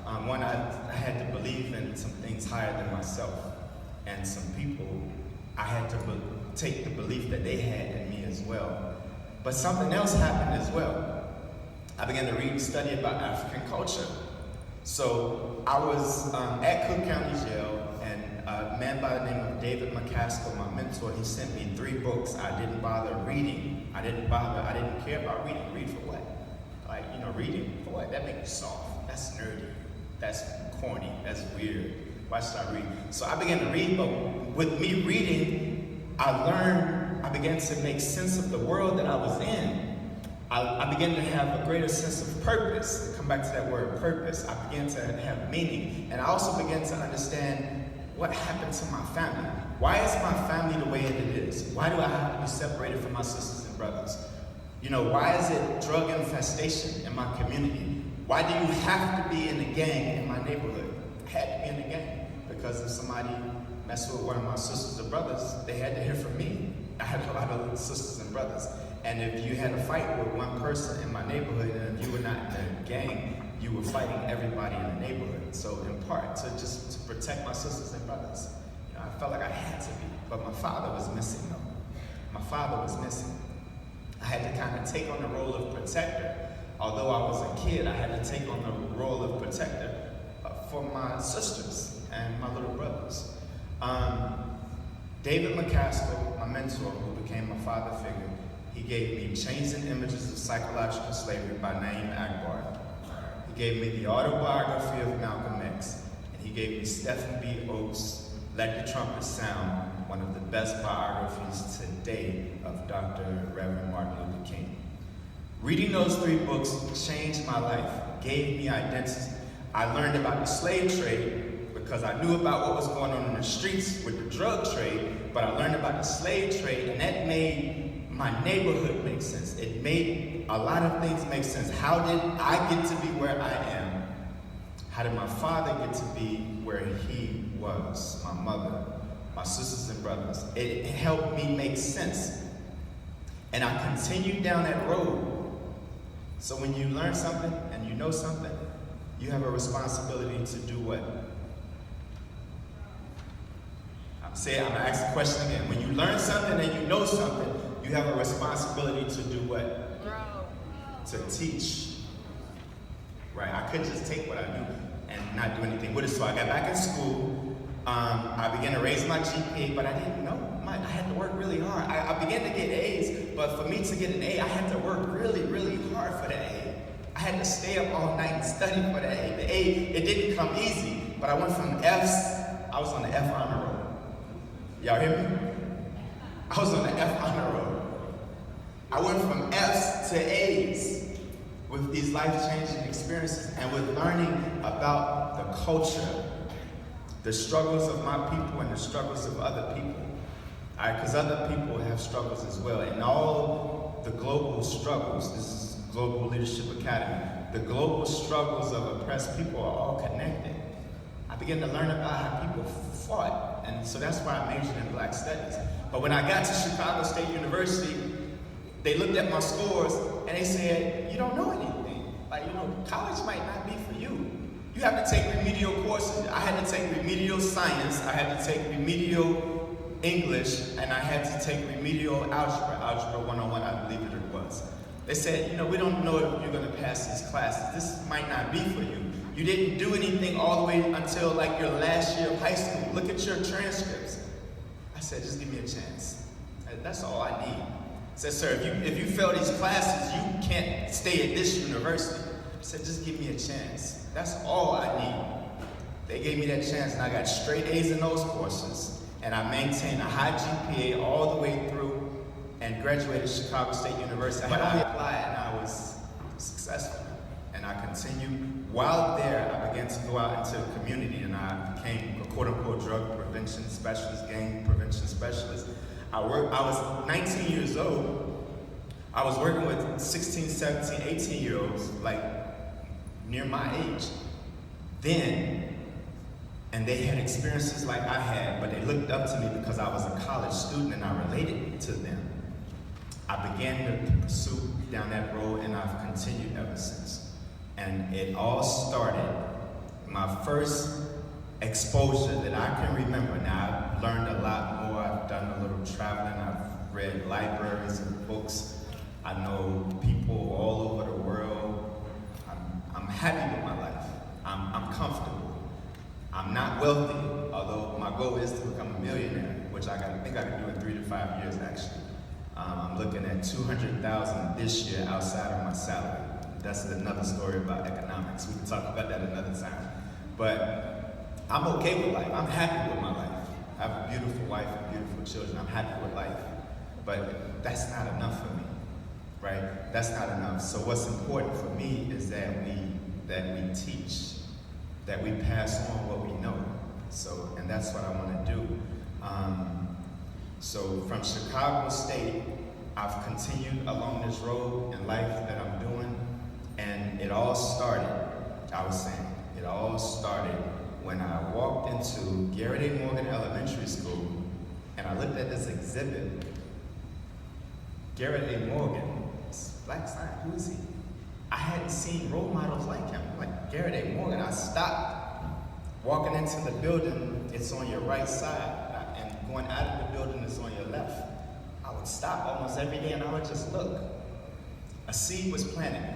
One, I had to believe in some things higher than myself, and some people, I had to take the belief that they had in me as well. But something else happened as well. I began to read and study about African culture. So I was at Cook County Jail, and a man by the name of David McCaskill, my mentor, he sent me 3 books I didn't bother reading. I didn't care about reading. Read for what? Like, reading for what? That makes me soft. That's nerdy. That's corny. That's weird. Why should I read? So I began to read, but with me reading, I began to make sense of the world that I was in. I began to have a greater sense of purpose. Come back to that word, purpose. I began to have meaning. And I also began to understand what happened to my family. Why is my family the way that it is? Why do I have to be separated from my sisters and brothers? Why is it drug infestation in my community? Why do you have to be in a gang in my neighborhood? I had to be in a gang because if somebody messed with one of my sisters or brothers, they had to hear from me. I had a lot of sisters and brothers. And if you had a fight with one person in my neighborhood, and if you were not in a gang, you were fighting everybody in the neighborhood. So in part, to protect my sisters and brothers, I felt like I had to be. But my father was missing though. My father was missing. I had to kind of take on the role of protector. Although I was a kid, I had to take on the role of protector for my sisters and my little brothers. David McCaskill, my mentor, who became my father figure, he gave me Chains and Images of Psychological Slavery by Naeem Akbar. He gave me the autobiography of Malcolm X, and he gave me Stephen B. Oakes' Let the Trumpet Sound, one of the best biographies today of Dr. Reverend Martin Luther King. Reading those 3 books changed my life, gave me identity. I learned about the slave trade because I knew about what was going on in the streets with the drug trade, but I learned about the slave trade, and that made my neighborhood make sense. It made a lot of things make sense. How did I get to be where I am? How did my father get to be where he was? My mother, my sisters and brothers. It helped me make sense. And I continued down that road. So when you learn something and you know something, you have a responsibility to do what? I'm gonna ask the question again. When you learn something and you know something, you have a responsibility to do what? To teach. Right? I couldn't just take what I knew and not do anything with it. So I got back in school. I began to raise my GPA, but I didn't know. I had to work really hard. I began to get A's, but for me to get an A, I had to work really, really hard for the A. I had to stay up all night and study for the A. The A, it didn't come easy, but I went from F's, I was on the F honor roll. Y'all hear me? I was on the F honor roll. I went from F's to A's with these life-changing experiences and with learning about the culture, the struggles of my people and the struggles of other people. All right, because other people have struggles as well. And all the global struggles, this is Global Leadership Academy, the global struggles of oppressed people are all connected. I began to learn about how people fought, and so that's why I majored in Black Studies. But when I got to Chicago State University, they looked at my scores and they said, you don't know anything. College might not be for you. You have to take remedial courses. I had to take remedial science, I had to take remedial English, and I had to take remedial algebra 101, I believe it was. They said, we don't know if you're gonna pass these classes. This might not be for you. You didn't do anything all the way until your last year of high school. Look at your transcripts. I said, just give me a chance. That's all I need. I said, sir, if you fail these classes, you can't stay at this university. I said, just give me a chance. That's all I need. They gave me that chance, and I got straight A's in those courses. And I maintained a high GPA all the way through and graduated Chicago State University. But I applied and I was successful. And I continued. While there, I began to go out into the community and I became a quote-unquote drug prevention specialist, gang prevention specialist. I was 19 years old. I was working with 16, 17, 18-year-olds, near my age. Then, and they had experiences like I had, but they looked up to me because I was a college student and I related to them. I began to pursue down that road and I've continued ever since. And it all started my first exposure that I can remember. Now, I've learned a lot more. I've done a little traveling. I've read libraries and books. I know people all over the world. I'm happy with my life. I'm comfortable. I'm not wealthy, although my goal is to become a millionaire, which I think I can do in 3 to 5 years, actually. I'm looking at $200,000 this year outside of my salary. That's another story about economics. We can talk about that another time. But I'm okay with life. I'm happy with my life. I have a beautiful wife and beautiful children. I'm happy with life. But that's not enough for me, right? That's not enough. So what's important for me is that we teach, that we pass on what we know. So, and that's what I want to do. So from Chicago State, I've continued along this road in life that I'm doing, and it all started, I was saying, it all started when I walked into Garrett A. Morgan Elementary School, and I looked at this exhibit. Garrett A. Morgan, black science, who is he? I hadn't seen role models like him, like Garrett A. Morgan. I stopped. Walking into the building, it's on your right side, and going out of the building, it's on your left. I would stop almost every day and I would just look. A seed was planted,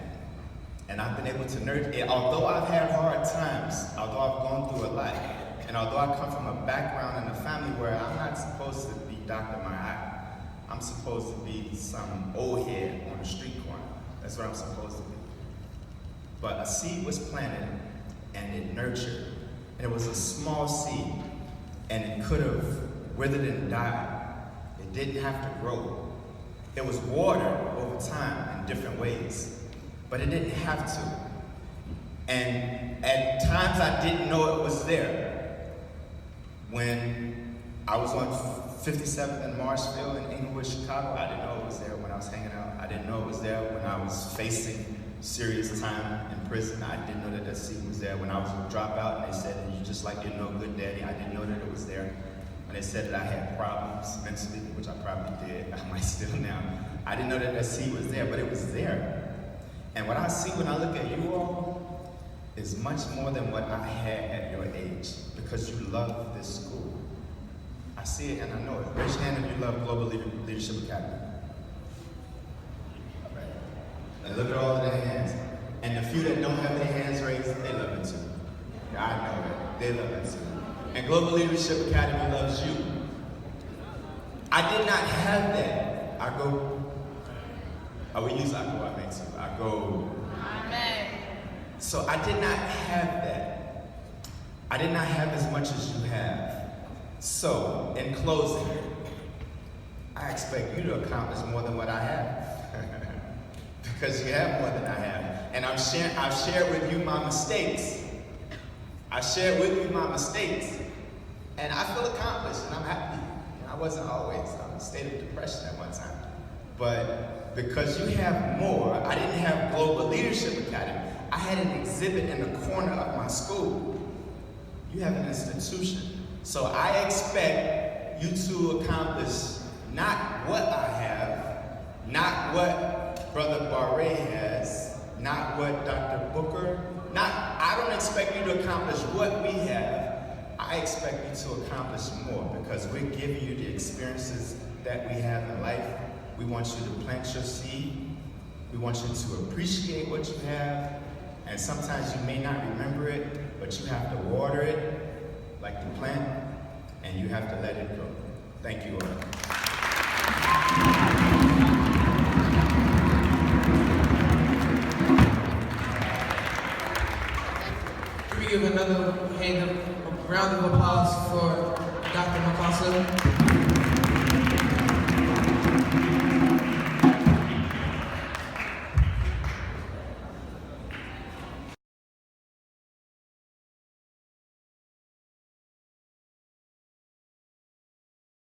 and I've been able to nurture it. Although I've had hard times, although I've gone through a lot, and although I come from a background and a family where I'm not supposed to be Dr. Ma'at, I'm supposed to be some old head on the street corner. That's what I'm supposed to be. But a seed was planted, and it nurtured. And it was a small seed, and it could have withered and died. It didn't have to grow. It was watered over time in different ways, but it didn't have to. And at times I didn't know it was there. When I was on 57th and Marshfield in Inglewood, Chicago, I didn't know it was there when I was hanging out. I didn't know it was there when I was facing serious time in prison. I didn't know that seed was there. When I was a dropout and they said, you just like your no good daddy, I didn't know that it was there. When they said that I had problems mentally, which I probably did, I might still now, I didn't know that seed was there, but it was there. And what I see when I look at you all is much more than what I had at your age, because you love this school. I see it and I know it. Raise your hand if you love Global Leadership Academy. And look at all of their hands. And the few that don't have their hands raised, they love it too. Yeah, I know that. They love it too. And Global Leadership Academy loves you. I did not have that. I go, we use I go, I think so. I go. Amen. So I did not have that. I did not have as much as you have. So, in closing, I expect you to accomplish more than what I have. Because you have more than I have. And I've shared with you my mistakes. I shared with you my mistakes. And I feel accomplished and I'm happy. And I wasn't always. I was in a state of depression at one time. But because you have more, I didn't have Global Leadership Academy. I had an exhibit in the corner of my school. You have an institution. So I expect you to accomplish not what I have, not what Brother Barre has, not what Dr. Booker, I don't expect you to accomplish what we have. I expect you to accomplish more, because we're giving you the experiences that we have in life. We want you to plant your seed. We want you to appreciate what you have. And sometimes you may not remember it, but you have to water it like the plant, and you have to let it grow. Thank you all. Can we give another round of applause for Dr. Makasa?